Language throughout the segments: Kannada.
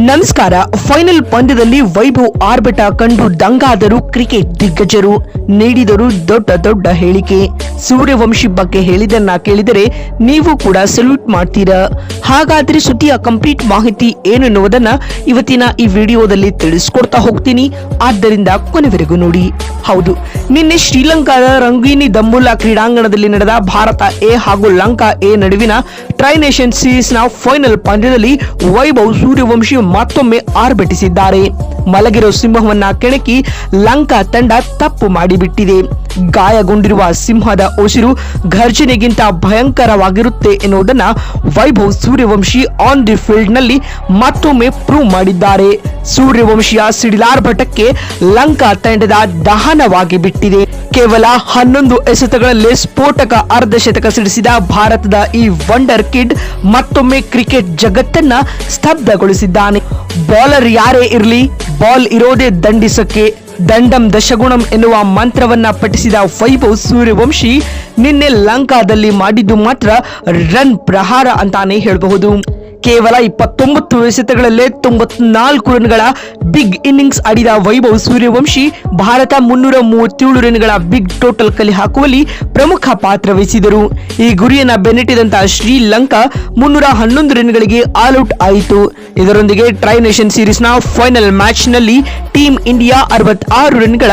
ನಮಸ್ಕಾರ. ಫೈನಲ್ ಪಂದ್ಯದಲ್ಲಿ ವೈಭವ್ ಆರ್ಭಟ ಕಂಡು ದಂಗಾದರು ಕ್ರಿಕೆಟ್ ದಿಗ್ಗಜರು. ನೀಡಿದರು ದೊಡ್ಡ ದೊಡ್ಡ ಹೇಳಿಕೆ. ಸೂರ್ಯವಂಶಿ ಬಗ್ಗೆ ಹೇಳಿದನ್ನ ಕೇಳಿದರೆ ನೀವು ಕೂಡ ಸಲ್ಯೂಟ್ ಮಾಡ್ತೀರಾ. ಹಾಗಾದ್ರೆ ಸುದ್ದಿಯ ಕಂಪ್ಲೀಟ್ ಮಾಹಿತಿ ಏನೆನ್ನುವುದನ್ನ ಇವತ್ತಿನ ಈ ವಿಡಿಯೋದಲ್ಲಿ ತಿಳಿಸ್ಕೊಡ್ತಾ ಹೋಗ್ತೀನಿ. ಆದ್ದರಿಂದ ಕೊನೆವರೆಗೂ ನೋಡಿ. ಹೌದು, ನಿನ್ನೆ ಶ್ರೀಲಂಕಾದ ರಂಗೀನಿ ದಮ್ಮುಲ್ಲಾ ಕ್ರೀಡಾಂಗಣದಲ್ಲಿ ನಡೆದ ಭಾರತ ಎ ಹಾಗೂ ಲಂಕಾ ಎ ನಡುವಿನ ಟ್ರೈ ನೇಷನ್ ಸೀರೀಸ್ ನ ಫೈನಲ್ ಪಂದ್ಯದಲ್ಲಿ ವೈಭವ್ ಸೂರ್ಯವಂಶಿ ಮತ್ತೊಮ್ಮೆ ಆರ್ಭಟಿಸಿದ್ದಾರೆ. ಮಲಗಿರೋ ಸಿಂಹವನ್ನ ಕೆಣಕಿ ಲಂಕಾ ತಂಡ ತಪ್ಪು ಮಾಡಿಬಿಟ್ಟಿದೆ. ಗಾಯಗೊಂಡಿರುವ ಸಿಂಹದ ಉಸಿರು ಘರ್ಜನೆಗಿಂತ ಭಯಂಕರವಾಗಿರುತ್ತೆ ಎನ್ನುವುದನ್ನ Vaibhav Suryavanshi on the field ನಲ್ಲಿ ಮತ್ತೊಮ್ಮೆ ಪ್ರೂವ್ ಮಾಡಿದ್ದಾರೆ. ಸೂರ್ಯವಂಶಿಯ ಸಿಡಿಲಾರ್ಭಟಕ್ಕೆ ಲಂಕಾ ತಂಡದ ದಹನವಾಗಿ ಬಿಟ್ಟಿದೆ. ಕೇವಲ 11 ಎಸೆತಗಳಲ್ಲಿ ಸ್ಫೋಟಕ ಅರ್ಧಶತಕ ಸಿಡಿಸಿದ ಭಾರತದ ಈ ವಂಡರ್ ಕಿಡ್ ಮತ್ತೊಮ್ಮೆ ಕ್ರಿಕೆಟ್ ಜಗತ್ತನ್ನ ಸ್ತಬ್ಧಗೊಳಿಸಿದ್ದಾನೆ. ಬೌಲರ್ ಯಾರೇ ಇರಲಿ, ಬಾಲ್ ಇರೋದೇ ದಂಡಿಸಕ್ಕೆ, ದಂಡಂ ದಶಗುಣಂ ಎನ್ನುವ ಮಂತ್ರವನ್ನ ಪಠಿಸಿದ ವೈಭವ್ ಸೂರ್ಯವಂಶಿ ನಿನ್ನೆ ಲಂಕಾದಲ್ಲಿ ಮಾಡಿದ್ದು ಮಾತ್ರ ರನ್ ಪ್ರಹಾರ ಅಂತಾನೆ ಹೇಳಬಹುದು. ಕೇವಲ 29 ಎಸೆತಗಳಲ್ಲೇ 94 ರನ್ಗಳ ಬಿಗ್ ಇನ್ನಿಂಗ್ಸ್ ಆಡಿದ ವೈಭವ್ ಸೂರ್ಯವಂಶಿ ಭಾರತ 337 ರನ್ಗಳ ಬಿಗ್ ಟೋಟಲ್ ಕಲೆ ಹಾಕುವಲ್ಲಿ ಪ್ರಮುಖ ಪಾತ್ರ ವಹಿಸಿದರು. ಈ ಗುರಿಯನ್ನ ಬೆನ್ನಟ್ಟಿದಂತ ಶ್ರೀಲಂಕಾ 311 ರನ್ಗಳಿಗೆ ಆಲ್ ಔಟ್ ಆಯಿತು. ಇದರೊಂದಿಗೆ ಟ್ರೈ ನೇಷನ್ ಸೀರೀಸ್ ನ ಫೈನಲ್ ಮ್ಯಾಚ್ ನಲ್ಲಿ ಟೀಮ್ ಇಂಡಿಯಾ 66 ರನ್ಗಳ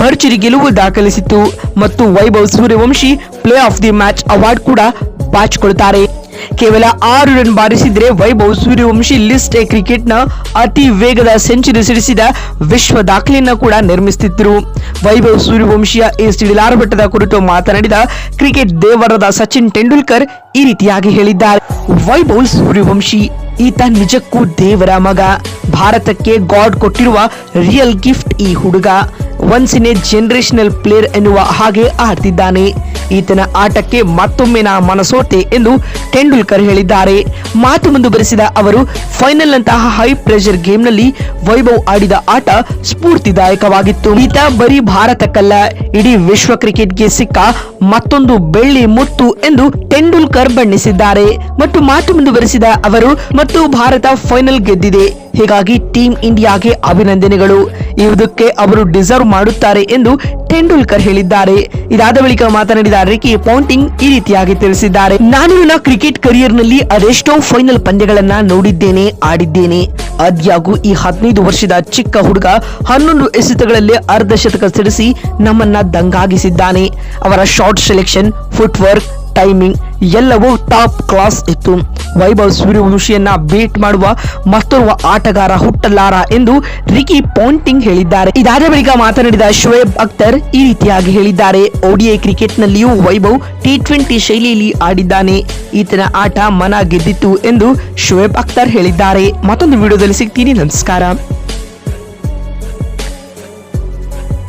ಭರ್ಜರಿ ಗೆಲುವು ದಾಖಲಿಸಿತು ಮತ್ತು Vaibhav Suryavanshi player of the match award ಕೂಡ ಬಾಚಿಕೊಳ್ತಾರೆ. ಕೇವಲ 6 ರನ್ ಬಾರಿಸಿದ್ರೆ ವೈಭವ್ ಸೂರ್ಯವಂಶಿ ಲಿಸ್ಟ್ ಎ ಕ್ರಿಕೆಟ್ನ ಅತಿ ವೇಗದ ಸೆಂಚುರಿ ಸಿಡಿಸಿದ ವಿಶ್ವ ದಾಖಲೆಯನ್ನ ಕೂಡ ನಿರ್ಮಿಸುತ್ತಿದ್ದರು. ವೈಭವ್ ಸೂರ್ಯವಂಶಿಯ ಈ ಸಿಡಿಲಾರ್ಭಟದ ಕುರಿತು ಮಾತನಾಡಿದ ಕ್ರಿಕೆಟ್ ದೇವರಾದ ಸಚಿನ್ ತೆಂಡೂಲ್ಕರ್ ಈ ರೀತಿಯಾಗಿ ಹೇಳಿದ್ದಾರೆ. ವೈಭವ್ ಸೂರ್ಯವಂಶಿ ಈತ ನಿಜಕ್ಕೂ ದೇವರ ಮಗ. ಭಾರತಕ್ಕೆ ಗಾಡ್ ಕೊಟ್ಟಿರುವ ರಿಯಲ್ ಗಿಫ್ಟ್ ಈ ಹುಡುಗ. Once in a generational player ಎನ್ನುವ ಹಾಗೆ ಆಡ್ತಿದ್ದಾನೆ. ಈತನ ಆಟಕ್ಕೆ ಮತ್ತೊಮ್ಮೆ ನಾ ಮನಸೋತೆ ಎಂದು ತೆಂಡೂಲ್ಕರ್ ಹೇಳಿದ್ದಾರೆ. ಮಾತು ಮುಂದುವರೆಸಿದ ಅವರು, ಫೈನಲ್ ನಂತಹ ಹೈ ಪ್ರೆಷರ್ ಗೇಮ್ ನಲ್ಲಿ ವೈಭವ್ ಆಡಿದ ಆಟ ಸ್ಫೂರ್ತಿದಾಯಕವಾಗಿತ್ತು. ಈತ ಬರೀ ಭಾರತಕ್ಕಲ್ಲ, ಇಡೀ ವಿಶ್ವ ಕ್ರಿಕೆಟ್ಗೆ ಸಿಕ್ಕ ಮತ್ತೊಂದು ಬೆಳ್ಳಿ ಮುತ್ತು ಎಂದು ತೆಂಡೂಲ್ಕರ್ ಬಣ್ಣಿಸಿದ್ದಾರೆ. ಮತ್ತು ಮಾತು ಮುಂದುವರೆಸಿದ ಅವರು, ಮತ್ತು ಭಾರತ ಫೈನಲ್ ಗೆದ್ದಿದೆ, ಹೀಗಾಗಿ ಟೀಮ್ ಇಂಡಿಯಾಗೆ ಅಭಿನಂದನೆಗಳು. ಇದಕ್ಕೆ ಅವರು ಡಿಸರ್ವ್ ಮಾಡುತ್ತಾರೆ ಎಂದು ತೆಂಡೂಲ್ಕರ್ ಹೇಳಿದ್ದಾರೆ. ಇದಾದ ಬಳಿಕ ಮಾತನಾಡಿದ ರಿಕಿ ಪಾಂಟಿಂಗ್ ಈ ರೀತಿಯಾಗಿ ತಿಳಿಸಿದ್ದಾರೆ. ನಾನು ನನ್ನ ಕ್ರಿಕೆಟ್ ಕರಿಯರ್ ನಲ್ಲಿ ಅದೆಷ್ಟೋ ಫೈನಲ್ ಪಂದ್ಯಗಳನ್ನ ನೋಡಿದ್ದೇನೆ, ಆಡಿದ್ದೇನೆ. ಆದ್ಯಾಗೂ ಈ 15 ವರ್ಷದ ಚಿಕ್ಕ ಹುಡುಗ 11 ಎಸೆತಗಳಲ್ಲಿ ಅರ್ಧಶತಕ ಸಿಡಿಸಿ ನಮ್ಮನ್ನ ದಂಗಾಗಿಸಿದ್ದಾನೆ. ಅವರ short selection, foot work, timing ಎಲ್ಲವೂ ಟಾಪ್ ಕ್ಲಾಸ್ ಇತ್ತು. ವೈಭವ್ ಸೂರ್ಯವಂಶಿಯನ್ನ ಬೀಟ್ ಮಾಡುವ ಮತ್ತೋರ್ವ ಆಟಗಾರ ಹುಟ್ಟಲಾರ ಎಂದು ರಿಕಿ ಪಾಂಟಿಂಗ್ ಹೇಳಿದ್ದಾರೆ. ಇದಾದ ಬಳಿಕ ಮಾತನಾಡಿದ ಶೋಯಬ್ ಅಖ್ತರ್ ಈ ರೀತಿಯಾಗಿ ಹೇಳಿದ್ದಾರೆ. ODI ಕ್ರಿಕೆಟ್ ನಲ್ಲಿಯೂ ವೈಭವ್ T20 ಶೈಲಿಯಲ್ಲಿ ಆಡಿದ್ದಾನೆ. ಈತನ ಆಟ ಮನ ಗೆದ್ದಿತ್ತು ಎಂದು ಶೋಯಬ್ ಅಖ್ತರ್ ಹೇಳಿದ್ದಾರೆ. ಮತ್ತೊಂದು ವಿಡಿಯೋದಲ್ಲಿ ಸಿಗ್ತೀನಿ. ನಮಸ್ಕಾರ.